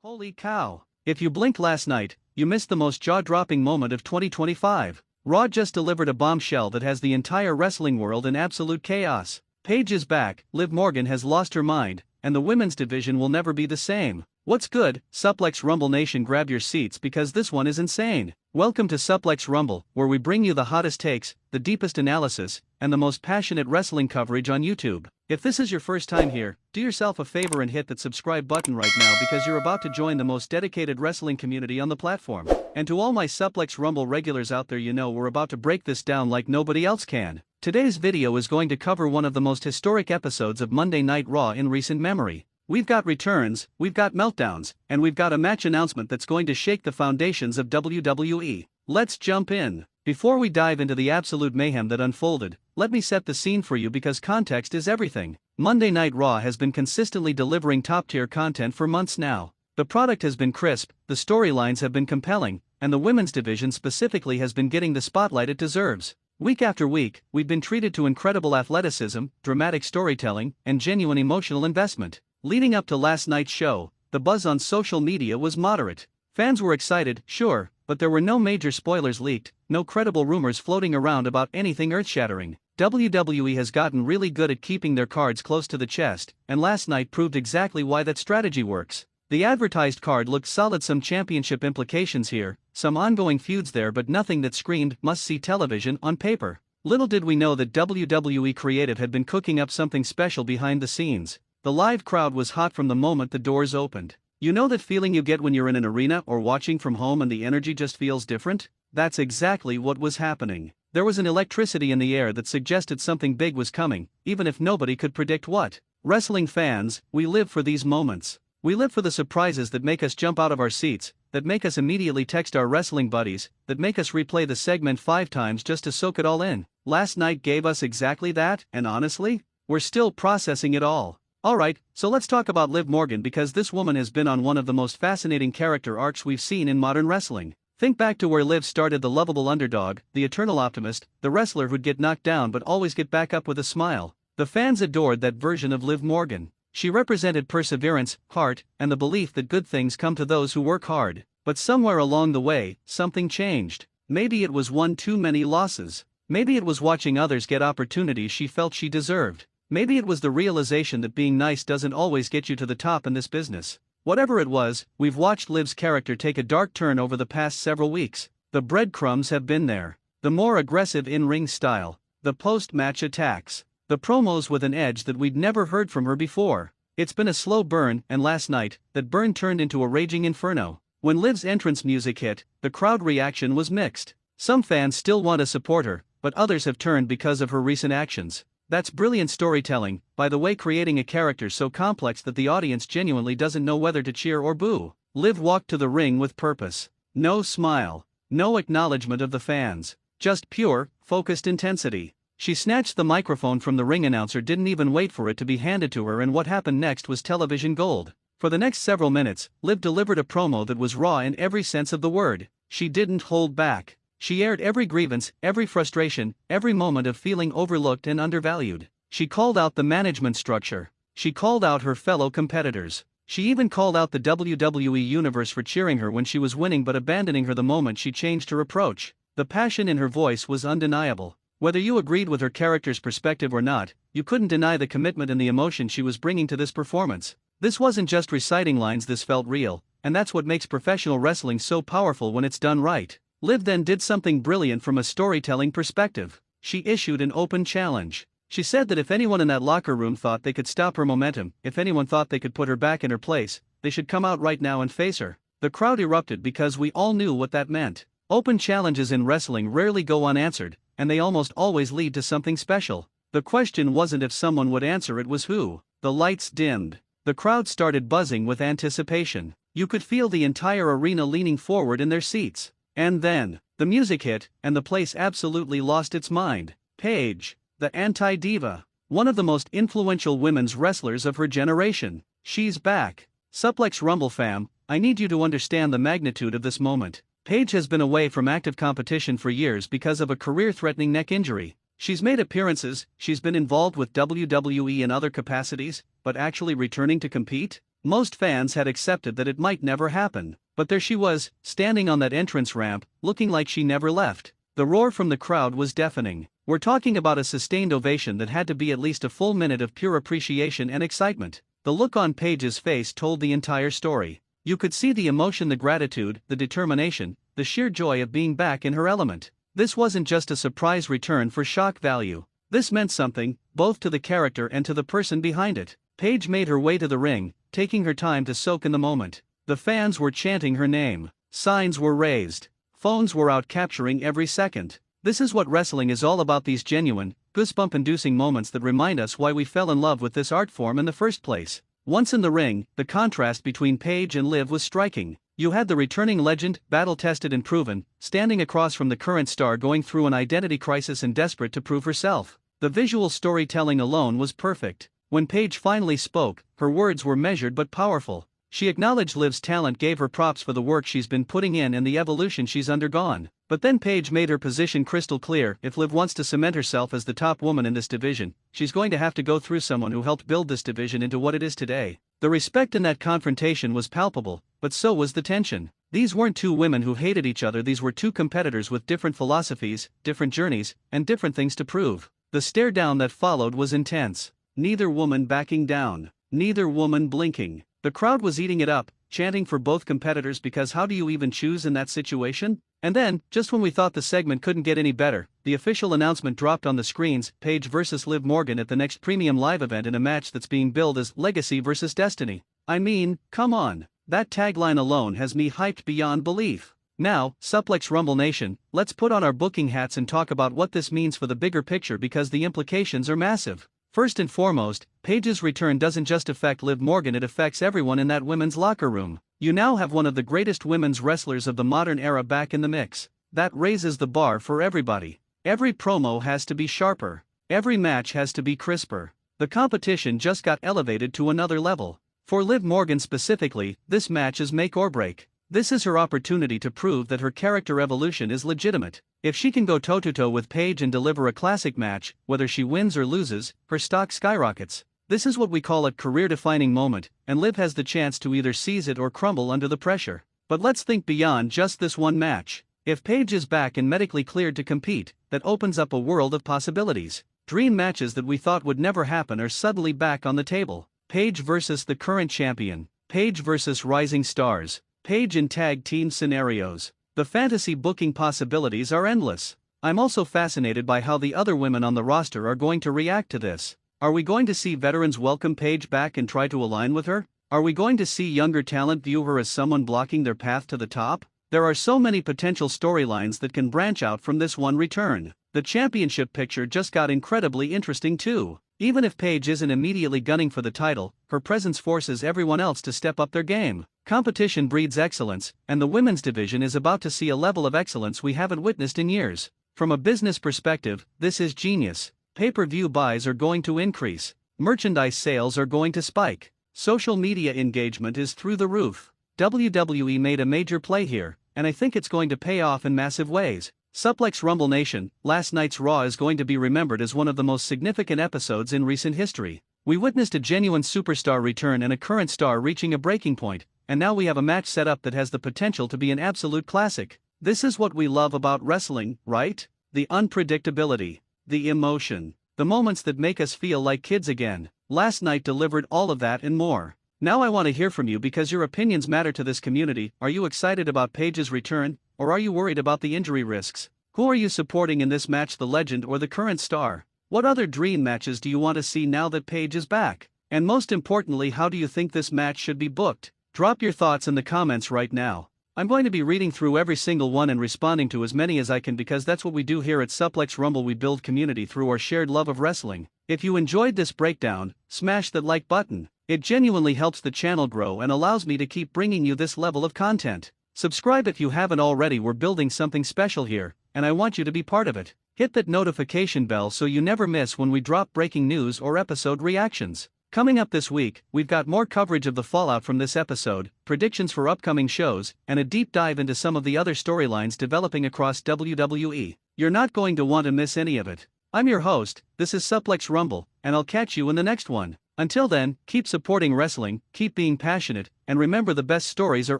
Holy cow. If you blinked last night, you missed the most jaw-dropping moment of 2025. Raw just delivered a bombshell that has the entire wrestling world in absolute chaos. Paige is back, Liv Morgan has lost her mind, and the women's division will never be the same. What's good, Suplex Rumble Nation, grab your seats because this one is insane. Welcome to Suplex Rumble, where we bring you the hottest takes, the deepest analysis, and the most passionate wrestling coverage on YouTube. If this is your first time here, do yourself a favor and hit that subscribe button right now because you're about to join the most dedicated wrestling community on the platform. And to all my Suplex Rumble regulars out there, you know we're about to break this down like nobody else can. Today's video is going to cover one of the most historic episodes of Monday Night Raw in recent memory. We've got returns, we've got meltdowns, and we've got a match announcement that's going to shake the foundations of WWE. Let's jump in. Before we dive into the absolute mayhem that unfolded, let me set the scene for you because context is everything. Monday Night Raw has been consistently delivering top-tier content for months now. The product has been crisp, the storylines have been compelling, and the women's division specifically has been getting the spotlight it deserves. Week after week, we've been treated to incredible athleticism, dramatic storytelling, and genuine emotional investment. Leading up to last night's show, the buzz on social media was moderate. Fans were excited, sure, but there were no major spoilers leaked, no credible rumors floating around about anything earth-shattering. WWE has gotten really good at keeping their cards close to the chest, and last night proved exactly why that strategy works. The advertised card looked solid, some championship implications here, some ongoing feuds there, but nothing that screamed must-see television on paper. Little did we know that WWE Creative had been cooking up something special behind the scenes. The live crowd was hot from the moment the doors opened. You know that feeling you get when you're in an arena or watching from home and the energy just feels different? That's exactly what was happening. There was an electricity in the air that suggested something big was coming, even if nobody could predict what. Wrestling fans, we live for these moments. We live for the surprises that make us jump out of our seats, that make us immediately text our wrestling buddies, that make us replay the segment 5 times just to soak it all in. Last night gave us exactly that, and honestly, we're still processing it all. Alright, so let's talk about Liv Morgan because this woman has been on one of the most fascinating character arcs we've seen in modern wrestling. Think back to where Liv started, the lovable underdog, the eternal optimist, the wrestler who'd get knocked down but always get back up with a smile. The fans adored that version of Liv Morgan. She represented perseverance, heart, and the belief that good things come to those who work hard. But somewhere along the way, something changed. Maybe it was one too many losses. Maybe it was watching others get opportunities she felt she deserved. Maybe it was the realization that being nice doesn't always get you to the top in this business. Whatever it was, we've watched Liv's character take a dark turn over the past several weeks. The breadcrumbs have been there. The more aggressive in-ring style, the post-match attacks, the promos with an edge that we'd never heard from her before. It's been a slow burn, and last night, that burn turned into a raging inferno. When Liv's entrance music hit, the crowd reaction was mixed. Some fans still want to support her, but others have turned because of her recent actions. That's brilliant storytelling, by the way, creating a character so complex that the audience genuinely doesn't know whether to cheer or boo. Liv walked to the ring with purpose. No smile, no acknowledgement of the fans, just pure, focused intensity. She snatched the microphone from the ring announcer, didn't even wait for it to be handed to her, and what happened next was television gold. For the next several minutes, Liv delivered a promo that was raw in every sense of the word. She didn't hold back. She aired every grievance, every frustration, every moment of feeling overlooked and undervalued. She called out the management structure. She called out her fellow competitors. She even called out the WWE Universe for cheering her when she was winning but abandoning her the moment she changed her approach. The passion in her voice was undeniable. Whether you agreed with her character's perspective or not, you couldn't deny the commitment and the emotion she was bringing to this performance. This wasn't just reciting lines, this felt real, and that's what makes professional wrestling so powerful when it's done right. Liv then did something brilliant from a storytelling perspective. She issued an open challenge. She said that if anyone in that locker room thought they could stop her momentum, if anyone thought they could put her back in her place, they should come out right now and face her. The crowd erupted because we all knew what that meant. Open challenges in wrestling rarely go unanswered, and they almost always lead to something special. The question wasn't if someone would answer, it was who. The lights dimmed. The crowd started buzzing with anticipation. You could feel the entire arena leaning forward in their seats. And then, the music hit, and the place absolutely lost its mind. Paige, the anti-diva, one of the most influential women's wrestlers of her generation. She's back. Suplex Rumble fam, I need you to understand the magnitude of this moment. Paige has been away from active competition for years because of a career-threatening neck injury. She's made appearances, she's been involved with WWE in other capacities, but actually returning to compete? Most fans had accepted that it might never happen, but there she was, standing on that entrance ramp, looking like she never left. The roar from the crowd was deafening. We're talking about a sustained ovation that had to be at least a full minute of pure appreciation and excitement. The look on Paige's face told the entire story. You could see the emotion, the gratitude, the determination, the sheer joy of being back in her element. This wasn't just a surprise return for shock value. This meant something, both to the character and to the person behind it. Paige made her way to the ring, taking her time to soak in the moment. The fans were chanting her name. Signs were raised. Phones were out capturing every second. This is what wrestling is all about, these genuine, goosebump-inducing moments that remind us why we fell in love with this art form in the first place. Once in the ring, the contrast between Paige and Liv was striking. You had the returning legend, battle-tested and proven, standing across from the current star going through an identity crisis and desperate to prove herself. The visual storytelling alone was perfect. When Paige finally spoke, her words were measured but powerful. She acknowledged Liv's talent, gave her props for the work she's been putting in and the evolution she's undergone. But then Paige made her position crystal clear: if Liv wants to cement herself as the top woman in this division, she's going to have to go through someone who helped build this division into what it is today. The respect in that confrontation was palpable, but so was the tension. These weren't two women who hated each other, these were two competitors with different philosophies, different journeys, and different things to prove. The stare down that followed was intense. Neither woman backing down. Neither woman blinking. The crowd was eating it up, chanting for both competitors, because how do you even choose in that situation? And then, just when we thought the segment couldn't get any better, the official announcement dropped on the screens: Paige versus Liv Morgan at the next premium live event in a match that's being billed as Legacy versus Destiny. I mean, come on. That tagline alone has me hyped beyond belief. Now, Suplex Rumble Nation, let's put on our booking hats and talk about what this means for the bigger picture, because the implications are massive. First and foremost, Paige's return doesn't just affect Liv Morgan, it affects everyone in that women's locker room. You now have one of the greatest women's wrestlers of the modern era back in the mix. That raises the bar for everybody. Every promo has to be sharper. Every match has to be crisper. The competition just got elevated to another level. For Liv Morgan specifically, this match is make or break. This is her opportunity to prove that her character evolution is legitimate. If she can go toe-to-toe with Paige and deliver a classic match, whether she wins or loses, her stock skyrockets. This is what we call a career-defining moment, and Liv has the chance to either seize it or crumble under the pressure. But let's think beyond just this one match. If Paige is back and medically cleared to compete, that opens up a world of possibilities. Dream matches that we thought would never happen are suddenly back on the table. Paige versus the current champion. Paige versus rising stars. Paige in tag team scenarios. The fantasy booking possibilities are endless. I'm also fascinated by how the other women on the roster are going to react to this. Are we going to see veterans welcome Paige back and try to align with her? Are we going to see younger talent view her as someone blocking their path to the top? There are so many potential storylines that can branch out from this one return. The championship picture just got incredibly interesting too. Even if Paige isn't immediately gunning for the title, her presence forces everyone else to step up their game. Competition breeds excellence, and the women's division is about to see a level of excellence we haven't witnessed in years. From a business perspective, this is genius. Pay-per-view buys are going to increase. Merchandise sales are going to spike. Social media engagement is through the roof. WWE made a major play here, and I think it's going to pay off in massive ways. Suplex Rumble Nation, last night's Raw is going to be remembered as one of the most significant episodes in recent history. We witnessed a genuine superstar return and a current star reaching a breaking point, and now we have a match set up that has the potential to be an absolute classic. This is what we love about wrestling, right? The unpredictability, the emotion, the moments that make us feel like kids again. Last night delivered all of that and more. Now I want to hear from you, because your opinions matter to this community. Are you excited about Paige's return, or are you worried about the injury risks? Who are you supporting in this match, the legend or the current star? What other dream matches do you want to see now that Paige is back? And most importantly, how do you think this match should be booked? Drop your thoughts in the comments right now. I'm going to be reading through every single one and responding to as many as I can, because that's what we do here at Suplex Rumble. We build community through our shared love of wrestling. If you enjoyed this breakdown, smash that like button. It genuinely helps the channel grow and allows me to keep bringing you this level of content. Subscribe if you haven't already. We're building something special here, and I want you to be part of it. Hit that notification bell so you never miss when we drop breaking news or episode reactions. Coming up this week, we've got more coverage of the fallout from this episode, predictions for upcoming shows, and a deep dive into some of the other storylines developing across WWE. You're not going to want to miss any of it. I'm your host, this is Suplex Rumble, and I'll catch you in the next one. Until then, keep supporting wrestling, keep being passionate, and remember the best stories are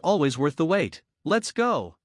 always worth the wait. Let's go!